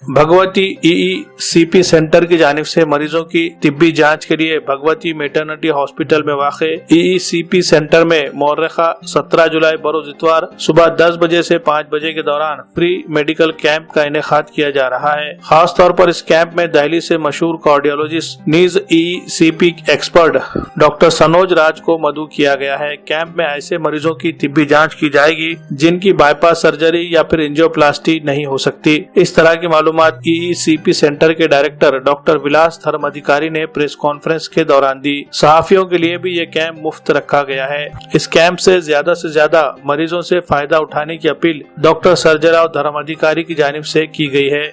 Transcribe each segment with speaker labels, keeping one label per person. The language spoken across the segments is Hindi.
Speaker 1: भगवती ईईसीपी सेंटर की जानिब से मरीजों की तिब्बी जांच के लिए भगवती मैटरनिटी हॉस्पिटल में वाक़े ईईसीपी सेंटर में मौरखा 17 जुलाई बरोज इतवार सुबह 10 बजे से 5 बजे के दौरान फ्री मेडिकल कैंप का इनेकाद किया जा रहा है। खास तौर पर इस कैंप में दिल्ली से मशहूर कार्डियोलॉजिस्ट नीज ईईसीपी एक्सपर्ट डॉक्टर सनोज राज को मदऊ किया गया है। कैंप में ऐसे मरीजों की तिब्बी जांच की जाएगी जिनकी बाईपास सर्जरी या फिर एंजियोप्लास्टी नहीं हो सकती। इस तरह की मालूमात ईईसीपी सेंटर के डायरेक्टर डॉक्टर विलास धर्माधिकारी ने प्रेस कॉन्फ्रेंस के दौरान दी। सहाफियों के लिए भी ये कैंप मुफ्त रखा गया है। इस कैंप से ज्यादा मरीजों से फायदा उठाने की अपील डॉक्टर सर्जेराव धर्माधिकारी की जानिब से की गई है।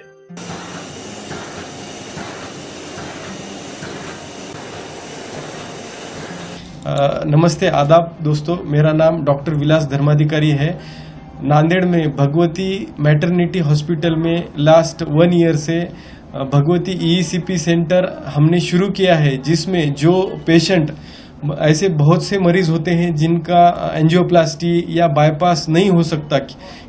Speaker 2: नमस्ते आदाब दोस्तों, मेरा नाम डॉक्टर विलास धर्माधिकारी है। नांदेड़ में भगवती मैटरनिटी हॉस्पिटल में लास्ट 1 ईयर से भगवती ईईसीपी सेंटर हमने शुरू किया है, जिसमें जो पेशेंट ऐसे बहुत से मरीज होते हैं जिनका एंजियोप्लास्टी या बाईपास नहीं हो सकता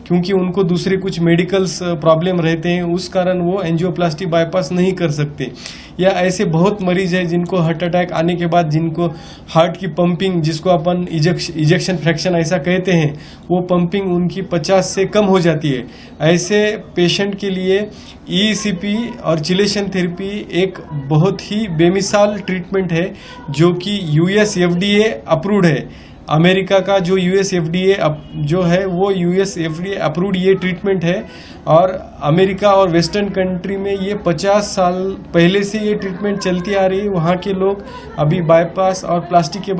Speaker 2: क्योंकि उनको दूसरे कुछ मेडिकल्स प्रॉब्लम रहते हैं, उस कारण वो एंजियोप्लास्टी बाईपास नहीं कर सकते। या ऐसे बहुत मरीज हैं जिनको हार्ट अटैक आने के बाद जिनको हार्ट की पंपिंग, जिसको अपन इजेक्शन फ्रैक्शन ऐसा कहते हैं, वो पंपिंग उनकी 50 से कम हो जाती है। ऐसे पेशेंट के लिए ईईसीपी और चिलेशन थेरेपी एक बहुत ही बेमिसाल ट्रीटमेंट है जो कि यूएस एफडीए अप्रूव्ड है। अमेरिका का जो यूएस एफडीए जो है वो यूएस एफडीए अप्रूव्ड ये ट्रीटमेंट है और अमेरिका और वेस्टर्न कंट्री में ये 50 साल पहले से ये ट्रीटमेंट चलती आ रही है। वहाँ के लोग अभी बाईपास और प्लास्टिक के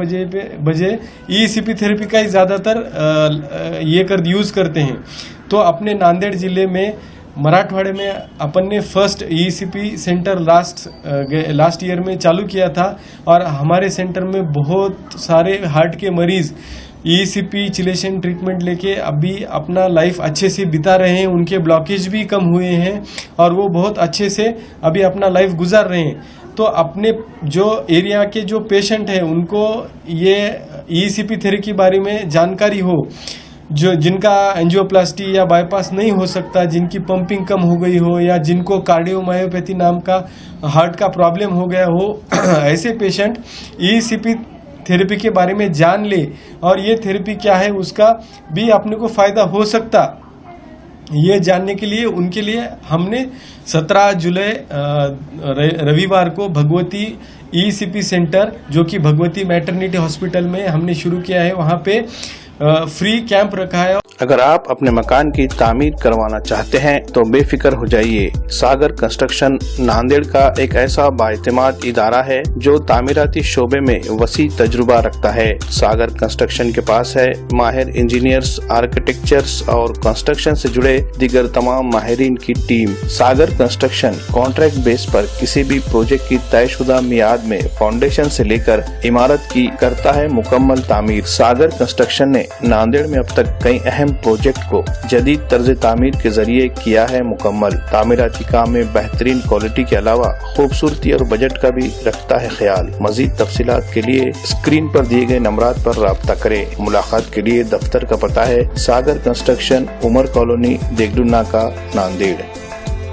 Speaker 2: बजाय ईईसीपी थेरेपी का ही ज़्यादातर यूज़ करते हैं। तो अपने नांदेड़ जिले में मराठवाड़े में अपन ने first EECP centre last year में चालू किया था और हमारे सेंटर में बहुत सारे हार्ट के मरीज ईईसीपी चिलेशन ट्रीटमेंट लेके अभी अपना लाइफ अच्छे से बिता रहे हैं। उनके ब्लॉकेज भी कम हुए हैं और वो बहुत अच्छे से अभी अपना लाइफ गुजार रहे हैं। तो अपने जो एरिया के जो पेशेंट हैं उनको ये ईईसीपी थेरेपी के बारे में जानकारी हो, जो जिनका एंजियोप्लास्टी या बाईपास नहीं हो सकता, जिनकी पंपिंग कम हो गई हो या जिनको कार्डियोमायोपैथी नाम का हार्ट का प्रॉब्लम हो गया हो, ऐसे पेशेंट ईईसीपी थेरेपी के बारे में जान ले और ये थेरेपी क्या है उसका भी अपने को फायदा हो सकता, ये जानने के लिए उनके लिए हमने 17 जुलाई रविवार को भगवती ईईसीपी सेंटर जो कि भगवती मैटरनिटी हॉस्पिटल में हमने शुरू किया है, वहाँ पे फ्री कैंप रखा है।
Speaker 1: अगर आप अपने मकान की तामीर करवाना चाहते हैं तो बेफिक्र हो जाइए। सागर कंस्ट्रक्शन नांदेड़ का एक ऐसा बाएतमाद इदारा है जो तामीराती शोबे में वसी तजुर्बा रखता है। सागर कंस्ट्रक्शन के पास है माहिर इंजीनियर्स, आर्किटेक्चर्स और कंस्ट्रक्शन से जुड़े दीगर तमाम माहिरीन की टीम। सागर कंस्ट्रक्शन कॉन्ट्रैक्ट बेस पर किसी भी प्रोजेक्ट की तयशुदा मियाद में फाउंडेशन से लेकर इमारत की करता है मुकम्मल तामीर। सागर कंस्ट्रक्शन ने नांदेड़ में अब तक कई अहम प्रोजेक्ट को जदीद तर्ज तामीर के जरिए किया है मुकम्मल। तामीराती काम में बेहतरीन क्वालिटी के अलावा खूबसूरती और बजट का भी रखता है ख्याल। मजीद तफसीलात के लिए स्क्रीन पर दिए गए नंबरात पर राब्ता करें। मुलाकात के लिए दफ्तर का पता है सागर कंस्ट्रक्शन, उमर कॉलोनी, देगलू नाका, नांदेड़।